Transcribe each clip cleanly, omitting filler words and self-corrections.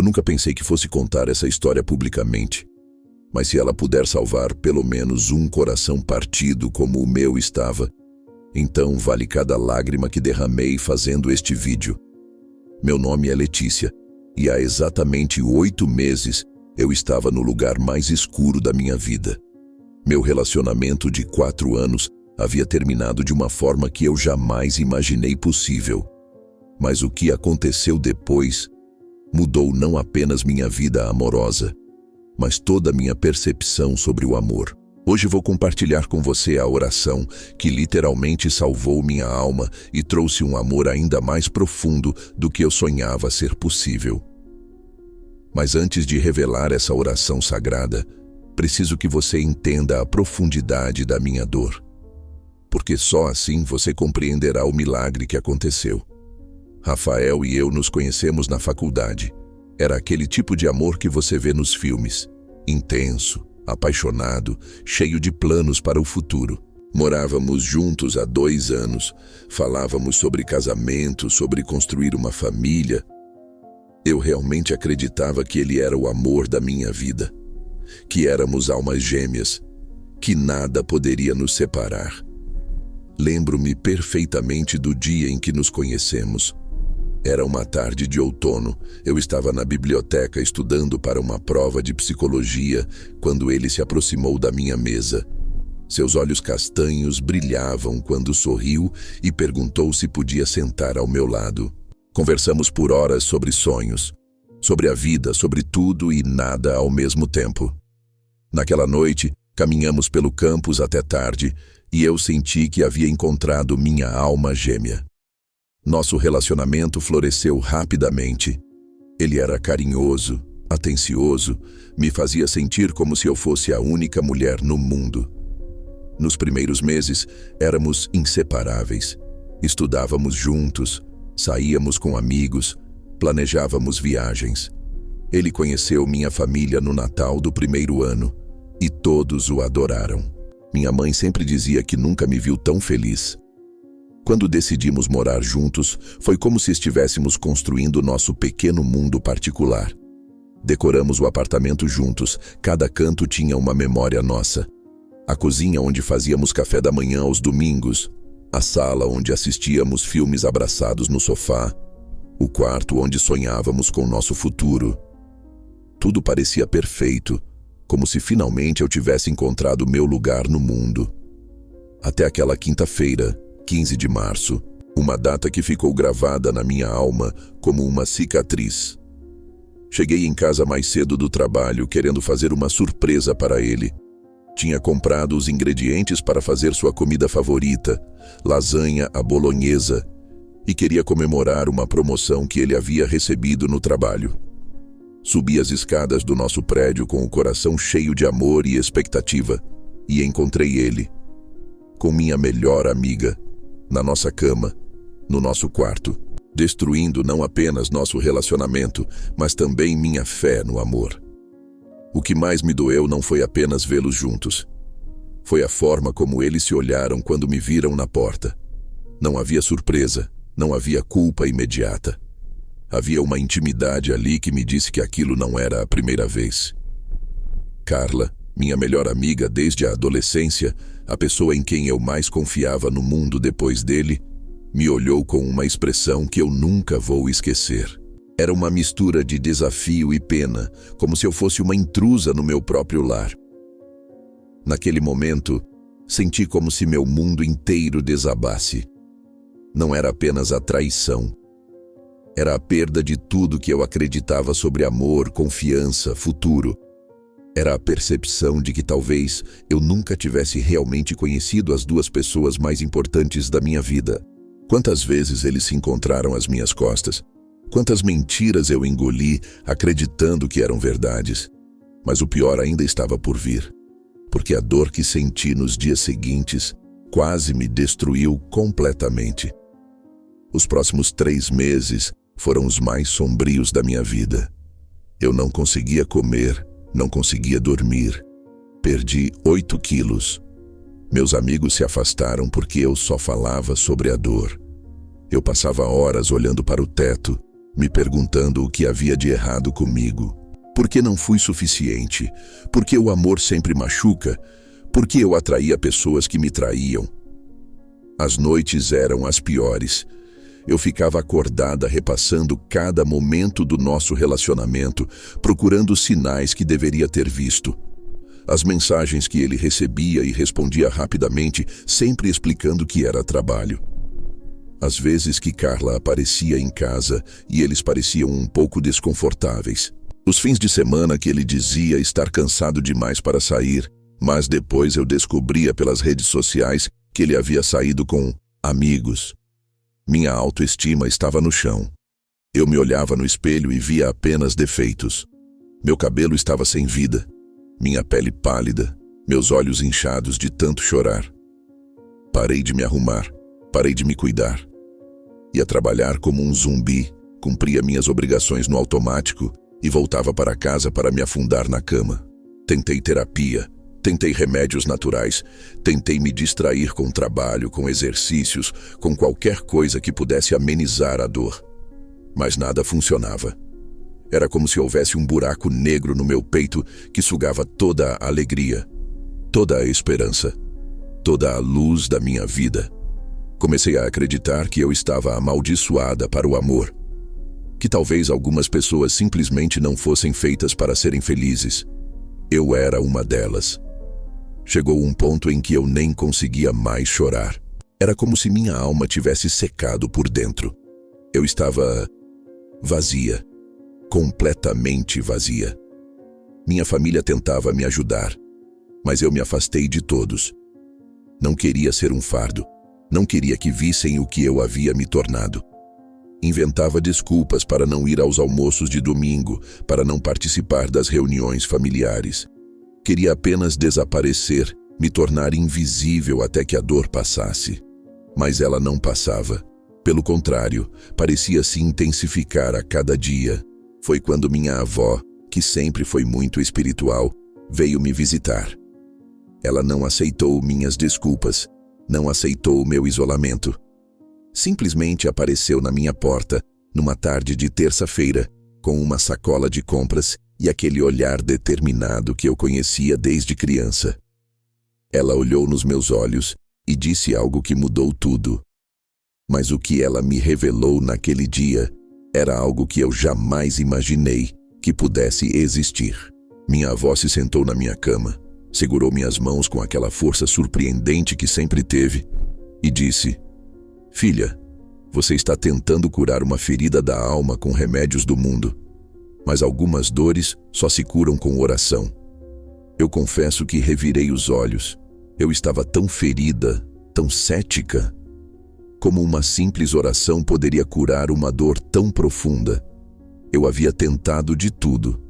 nunca pensei que fosse contar essa história publicamente. Mas se ela puder salvar pelo menos um coração partido como o meu estava, então vale cada lágrima que derramei fazendo este vídeo. Meu nome é Letícia, e há exatamente 8 meses eu estava no lugar mais escuro da minha vida. Meu relacionamento de 4 anos havia terminado de uma forma que eu jamais imaginei possível. Mas o que aconteceu depois mudou não apenas minha vida amorosa, mas toda a minha percepção sobre o amor. Hoje vou compartilhar com você a oração que literalmente salvou minha alma e trouxe um amor ainda mais profundo do que eu sonhava ser possível. Mas antes de revelar essa oração sagrada, preciso que você entenda a profundidade da minha dor, porque só assim você compreenderá o milagre que aconteceu. Rafael e eu nos conhecemos na faculdade. Era aquele tipo de amor que você vê nos filmes, intenso, apaixonado, cheio de planos para o futuro. Morávamos juntos há 2 anos, falávamos sobre casamento, sobre construir uma família. Eu realmente acreditava que ele era o amor da minha vida, que éramos almas gêmeas, que nada poderia nos separar. Lembro-me perfeitamente do dia em que nos conhecemos. Era uma tarde de outono. Eu estava na biblioteca estudando para uma prova de psicologia quando ele se aproximou da minha mesa. Seus olhos castanhos brilhavam quando sorriu e perguntou se podia sentar ao meu lado. Conversamos por horas sobre sonhos, sobre a vida, sobre tudo e nada ao mesmo tempo. Naquela noite, caminhamos pelo campus até tarde e eu senti que havia encontrado minha alma gêmea. Nosso relacionamento floresceu rapidamente. Ele era carinhoso, atencioso, me fazia sentir como se eu fosse a única mulher no mundo. Nos primeiros meses, éramos inseparáveis. Estudávamos juntos, saíamos com amigos, planejávamos viagens. Ele conheceu minha família no Natal do primeiro ano e todos o adoraram. Minha mãe sempre dizia que nunca me viu tão feliz. Quando decidimos morar juntos, foi como se estivéssemos construindo nosso pequeno mundo particular. Decoramos o apartamento juntos, cada canto tinha uma memória nossa. A cozinha onde fazíamos café da manhã aos domingos, a sala onde assistíamos filmes abraçados no sofá, o quarto onde sonhávamos com nosso futuro. Tudo parecia perfeito, como se finalmente eu tivesse encontrado meu lugar no mundo. Até aquela quinta-feira, 15 de março, uma data que ficou gravada na minha alma como uma cicatriz. Cheguei em casa mais cedo do trabalho querendo fazer uma surpresa para ele. Tinha comprado os ingredientes para fazer sua comida favorita, lasanha à bolonhesa, e queria comemorar uma promoção que ele havia recebido no trabalho. Subi as escadas do nosso prédio com o coração cheio de amor e expectativa, e encontrei ele, com minha melhor amiga, na nossa cama, no nosso quarto, destruindo não apenas nosso relacionamento, mas também minha fé no amor. O que mais me doeu não foi apenas vê-los juntos. Foi a forma como eles se olharam quando me viram na porta. Não havia surpresa, não havia culpa imediata. Havia uma intimidade ali que me disse que aquilo não era a primeira vez. Carla, minha melhor amiga desde a adolescência, a pessoa em quem eu mais confiava no mundo depois dele, me olhou com uma expressão que eu nunca vou esquecer. Era uma mistura de desafio e pena, como se eu fosse uma intrusa no meu próprio lar. Naquele momento, senti como se meu mundo inteiro desabasse. Não era apenas a traição. Era a perda de tudo que eu acreditava sobre amor, confiança, futuro. Era a percepção de que talvez eu nunca tivesse realmente conhecido as 2 pessoas mais importantes da minha vida. Quantas vezes eles se encontraram às minhas costas? Quantas mentiras eu engoli, acreditando que eram verdades? Mas o pior ainda estava por vir, porque a dor que senti nos dias seguintes quase me destruiu completamente. Os próximos 3 meses foram os mais sombrios da minha vida. Eu não conseguia comer, não conseguia dormir. Perdi 8 quilos. Meus amigos se afastaram porque eu só falava sobre a dor. Eu passava horas olhando para o teto, me perguntando o que havia de errado comigo. Por que não fui suficiente? Por que o amor sempre machuca? Por que eu atraía pessoas que me traíam? As noites eram as piores. Eu ficava acordada repassando cada momento do nosso relacionamento, procurando sinais que deveria ter visto. As mensagens que ele recebia e respondia rapidamente, sempre explicando que era trabalho. Às vezes que Carla aparecia em casa e eles pareciam um pouco desconfortáveis. Os fins de semana que ele dizia estar cansado demais para sair, mas depois eu descobria pelas redes sociais que ele havia saído com amigos. Minha autoestima estava no chão. Eu me olhava no espelho e via apenas defeitos. Meu cabelo estava sem vida, minha pele pálida, meus olhos inchados de tanto chorar. Parei de me arrumar, parei de me cuidar. Ia trabalhar como um zumbi, cumpria minhas obrigações no automático e voltava para casa para me afundar na cama. Tentei terapia, tentei remédios naturais, tentei me distrair com trabalho, com exercícios, com qualquer coisa que pudesse amenizar a dor. Mas nada funcionava. Era como se houvesse um buraco negro no meu peito que sugava toda a alegria, toda a esperança, toda a luz da minha vida. Comecei a acreditar que eu estava amaldiçoada para o amor, que talvez algumas pessoas simplesmente não fossem feitas para serem felizes. Eu era uma delas. Chegou um ponto em que eu nem conseguia mais chorar. Era como se minha alma tivesse secado por dentro. Eu estava vazia, completamente vazia. Minha família tentava me ajudar, mas eu me afastei de todos. Não queria ser um fardo, não queria que vissem o que eu havia me tornado. Inventava desculpas para não ir aos almoços de domingo, para não participar das reuniões familiares. Queria apenas desaparecer, me tornar invisível até que a dor passasse. Mas ela não passava. Pelo contrário, parecia se intensificar a cada dia. Foi quando minha avó, que sempre foi muito espiritual, veio me visitar. Ela não aceitou minhas desculpas, não aceitou meu isolamento. Simplesmente apareceu na minha porta, numa tarde de terça-feira, com uma sacola de compras e aquele olhar determinado que eu conhecia desde criança. Ela olhou nos meus olhos e disse algo que mudou tudo. Mas o que ela me revelou naquele dia era algo que eu jamais imaginei que pudesse existir. Minha avó se sentou na minha cama, segurou minhas mãos com aquela força surpreendente que sempre teve e disse: "Filha, você está tentando curar uma ferida da alma com remédios do mundo, mas algumas dores só se curam com oração." Eu confesso que revirei os olhos. Eu estava tão ferida, tão cética. Como uma simples oração poderia curar uma dor tão profunda? Eu havia tentado de tudo: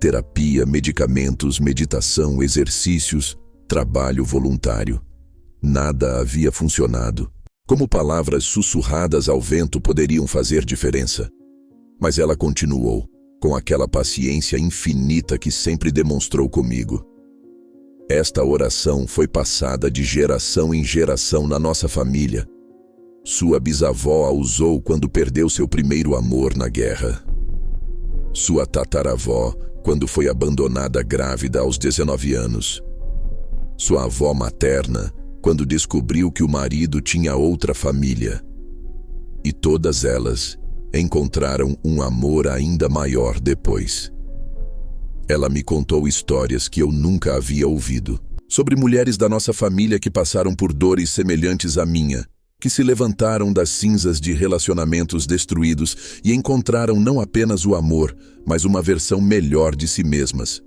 terapia, medicamentos, meditação, exercícios, trabalho voluntário. Nada havia funcionado. Como palavras sussurradas ao vento poderiam fazer diferença? Mas ela continuou, com aquela paciência infinita que sempre demonstrou comigo. Esta oração foi passada de geração em geração na nossa família. Sua bisavó a usou quando perdeu seu primeiro amor na guerra. Sua tataravó, quando foi abandonada grávida aos 19 anos. Sua avó materna, quando descobriu que o marido tinha outra família. E todas elas encontraram um amor ainda maior depois. Ela me contou histórias que eu nunca havia ouvido, sobre mulheres da nossa família que passaram por dores semelhantes à minha, que se levantaram das cinzas de relacionamentos destruídos e encontraram não apenas o amor, mas uma versão melhor de si mesmas.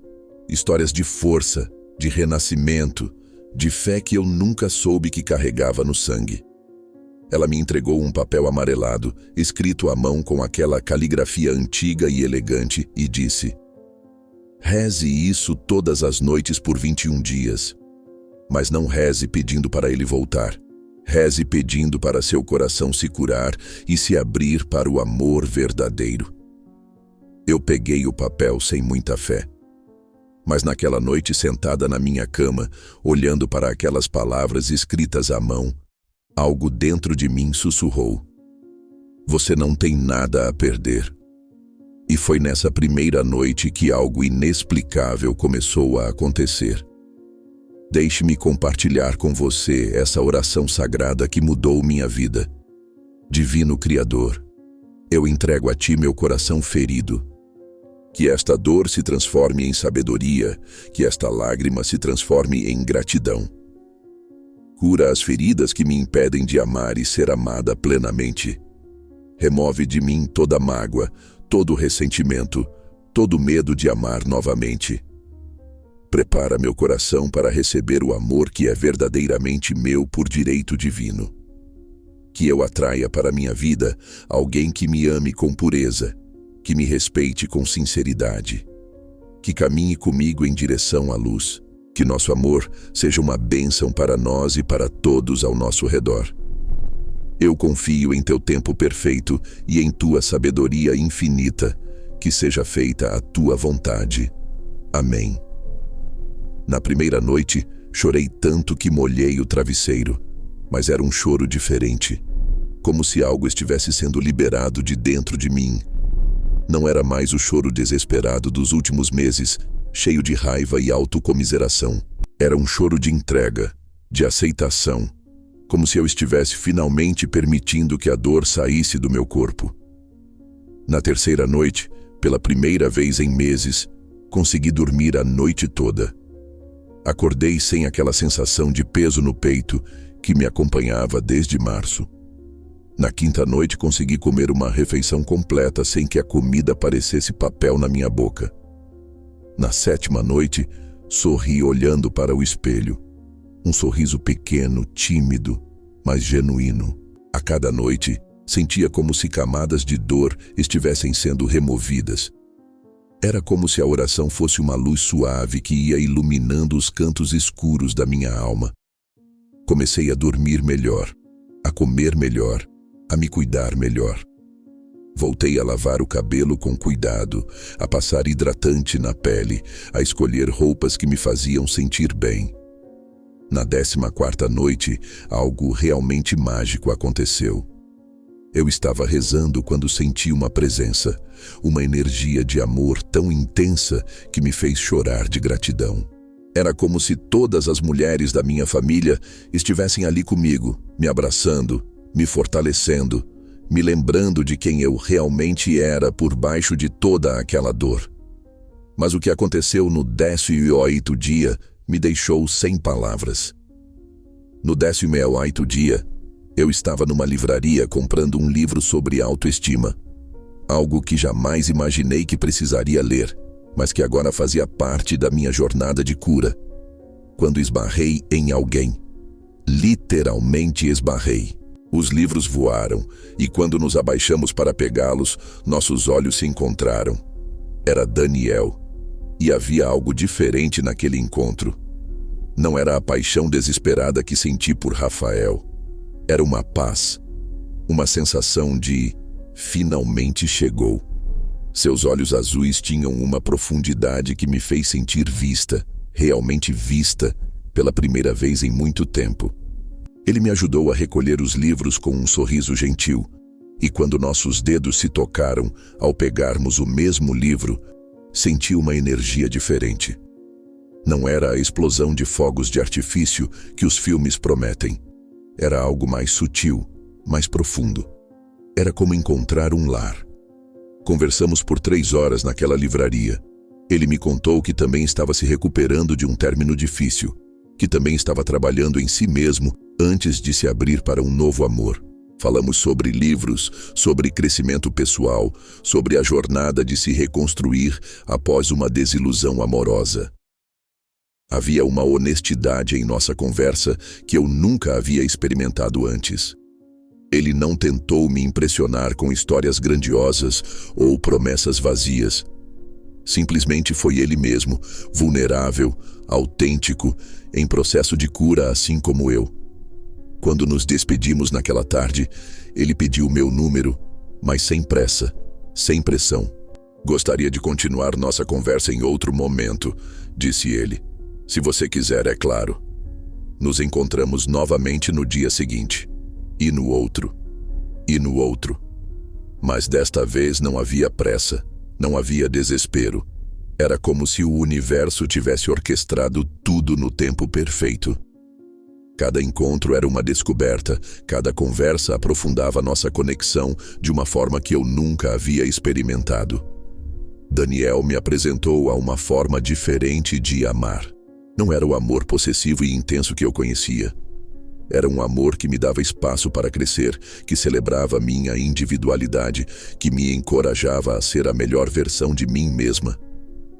Histórias de força, de renascimento, de fé que eu nunca soube que carregava no sangue. Ela me entregou um papel amarelado, escrito à mão com aquela caligrafia antiga e elegante, e disse: "Reze isso todas as noites por 21 dias. Mas não reze pedindo para ele voltar. Reze pedindo para seu coração se curar e se abrir para o amor verdadeiro." Eu peguei o papel sem muita fé. Mas naquela noite, sentada na minha cama, olhando para aquelas palavras escritas à mão, algo dentro de mim sussurrou: "Você não tem nada a perder. E foi nessa primeira noite que algo inexplicável começou a acontecer. Deixe-me compartilhar com você essa oração sagrada que mudou minha vida. Divino Criador, eu entrego a Ti meu coração ferido. Que esta dor se transforme em sabedoria, que esta lágrima se transforme em gratidão. Cura as feridas que me impedem de amar e ser amada plenamente. Remove de mim toda mágoa, todo ressentimento, todo medo de amar novamente. Prepara meu coração para receber o amor que é verdadeiramente meu por direito divino. Que eu atraia para minha vida alguém que me ame com pureza, que me respeite com sinceridade, que caminhe comigo em direção à luz, que nosso amor seja uma bênção para nós e para todos ao nosso redor. Eu confio em Teu tempo perfeito e em Tua sabedoria infinita, que seja feita a Tua vontade. Amém. Na primeira noite, chorei tanto que molhei o travesseiro, mas era um choro diferente, como se algo estivesse sendo liberado de dentro de mim. Não era mais o choro desesperado dos últimos meses, cheio de raiva e autocomiseração. Era um choro de entrega, de aceitação, como se eu estivesse finalmente permitindo que a dor saísse do meu corpo. Na terceira noite, pela primeira vez em meses, consegui dormir a noite toda. Acordei sem aquela sensação de peso no peito que me acompanhava desde março. Na quinta noite consegui comer uma refeição completa sem que a comida parecesse papel na minha boca. Na sétima noite, sorri olhando para o espelho. Um sorriso pequeno, tímido, mas genuíno. A cada noite, sentia como se camadas de dor estivessem sendo removidas. Era como se a oração fosse uma luz suave que ia iluminando os cantos escuros da minha alma. Comecei a dormir melhor, a comer melhor, a me cuidar melhor. Voltei a lavar o cabelo com cuidado, a passar hidratante na pele, a escolher roupas que me faziam sentir bem. Na 14ª noite, algo realmente mágico aconteceu. Eu estava rezando quando senti uma presença, uma energia de amor tão intensa que me fez chorar de gratidão. Era como se todas as mulheres da minha família estivessem ali comigo, me abraçando, me fortalecendo, me lembrando de quem eu realmente era por baixo de toda aquela dor. Mas o que aconteceu no 18º dia me deixou sem palavras. No 18º dia, eu estava numa livraria comprando um livro sobre autoestima, algo que jamais imaginei que precisaria ler, mas que agora fazia parte da minha jornada de cura. Quando esbarrei em alguém, literalmente esbarrei. Os livros voaram, e quando nos abaixamos para pegá-los, nossos olhos se encontraram. Era Daniel, e havia algo diferente naquele encontro. Não era a paixão desesperada que senti por Rafael. Era uma paz, uma sensação de finalmente chegou. Seus olhos azuis tinham uma profundidade que me fez sentir vista, realmente vista, pela primeira vez em muito tempo. Ele me ajudou a recolher os livros com um sorriso gentil, e quando nossos dedos se tocaram ao pegarmos o mesmo livro, senti uma energia diferente. Não era a explosão de fogos de artifício que os filmes prometem. Era algo mais sutil, mais profundo. Era como encontrar um lar. Conversamos por 3 horas naquela livraria. Ele me contou que também estava se recuperando de um término difícil, que também estava trabalhando em si mesmo antes de se abrir para um novo amor. Falamos sobre livros, sobre crescimento pessoal, sobre a jornada de se reconstruir após uma desilusão amorosa. Havia uma honestidade em nossa conversa que eu nunca havia experimentado antes. Ele não tentou me impressionar com histórias grandiosas ou promessas vazias. Simplesmente foi ele mesmo, vulnerável, autêntico, em processo de cura assim como eu. Quando nos despedimos naquela tarde, ele pediu meu número, mas sem pressa, sem pressão. Gostaria de continuar nossa conversa em outro momento, disse ele. Se você quiser, é claro. Nos encontramos novamente no dia seguinte. E no outro. E no outro. Mas desta vez não havia pressa. Não havia desespero. Era como se o universo tivesse orquestrado tudo no tempo perfeito. Cada encontro era uma descoberta, cada conversa aprofundava nossa conexão de uma forma que eu nunca havia experimentado. Daniel me apresentou a uma forma diferente de amar. Não era o amor possessivo e intenso que eu conhecia. Era um amor que me dava espaço para crescer, que celebrava minha individualidade, que me encorajava a ser a melhor versão de mim mesma.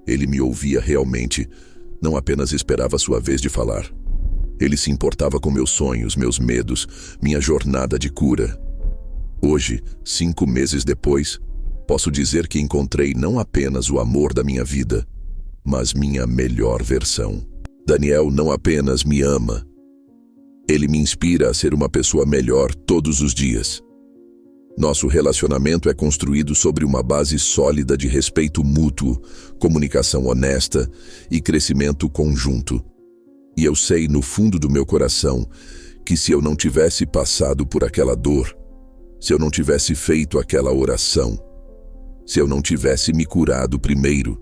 Ele me ouvia realmente, não apenas esperava sua vez de falar. Ele se importava com meus sonhos, meus medos, minha jornada de cura. Hoje, 5 meses depois, posso dizer que encontrei não apenas o amor da minha vida, mas minha melhor versão. Daniel não apenas me ama, ele me inspira a ser uma pessoa melhor todos os dias. Nosso relacionamento é construído sobre uma base sólida de respeito mútuo, comunicação honesta e crescimento conjunto. E eu sei no fundo do meu coração que se eu não tivesse passado por aquela dor, se eu não tivesse feito aquela oração, se eu não tivesse me curado primeiro,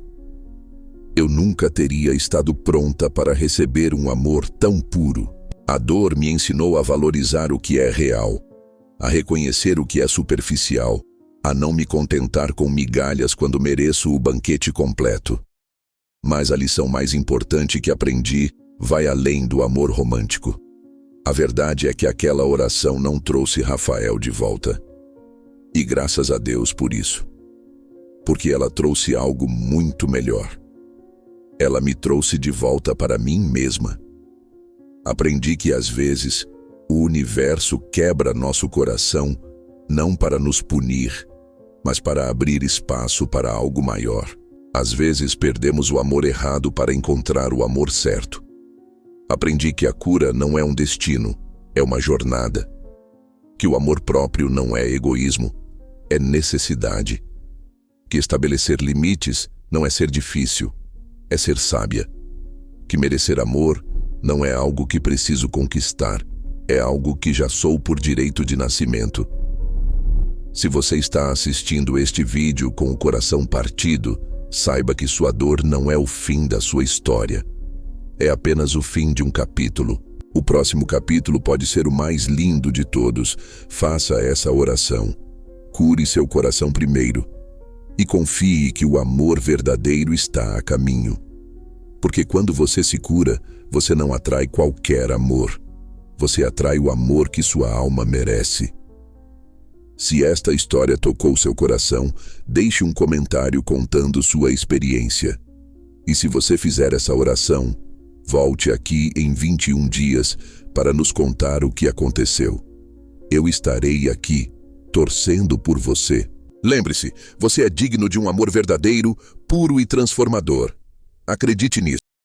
eu nunca teria estado pronta para receber um amor tão puro. A dor me ensinou a valorizar o que é real, a reconhecer o que é superficial, a não me contentar com migalhas quando mereço o banquete completo. Mas a lição mais importante que aprendi vai além do amor romântico. A verdade é que aquela oração não trouxe Rafael de volta. E graças a Deus por isso. Porque ela trouxe algo muito melhor. Ela me trouxe de volta para mim mesma. Aprendi que às vezes o universo quebra nosso coração não para nos punir, mas para abrir espaço para algo maior. Às vezes perdemos o amor errado para encontrar o amor certo. Aprendi que a cura não é um destino, é uma jornada. Que o amor próprio não é egoísmo, é necessidade. Que estabelecer limites não é ser difícil, é ser sábia. Que merecer amor não é algo que preciso conquistar, é algo que já sou por direito de nascimento. Se você está assistindo este vídeo com o coração partido, saiba que sua dor não é o fim da sua história. É apenas o fim de um capítulo. O próximo capítulo pode ser o mais lindo de todos. Faça essa oração. Cure seu coração primeiro. E confie que o amor verdadeiro está a caminho. Porque quando você se cura, você não atrai qualquer amor. Você atrai o amor que sua alma merece. Se esta história tocou seu coração, deixe um comentário contando sua experiência. E se você fizer essa oração, volte aqui em 21 dias para nos contar o que aconteceu. Eu estarei aqui, torcendo por você. Lembre-se, você é digno de um amor verdadeiro, puro e transformador. Acredite nisso.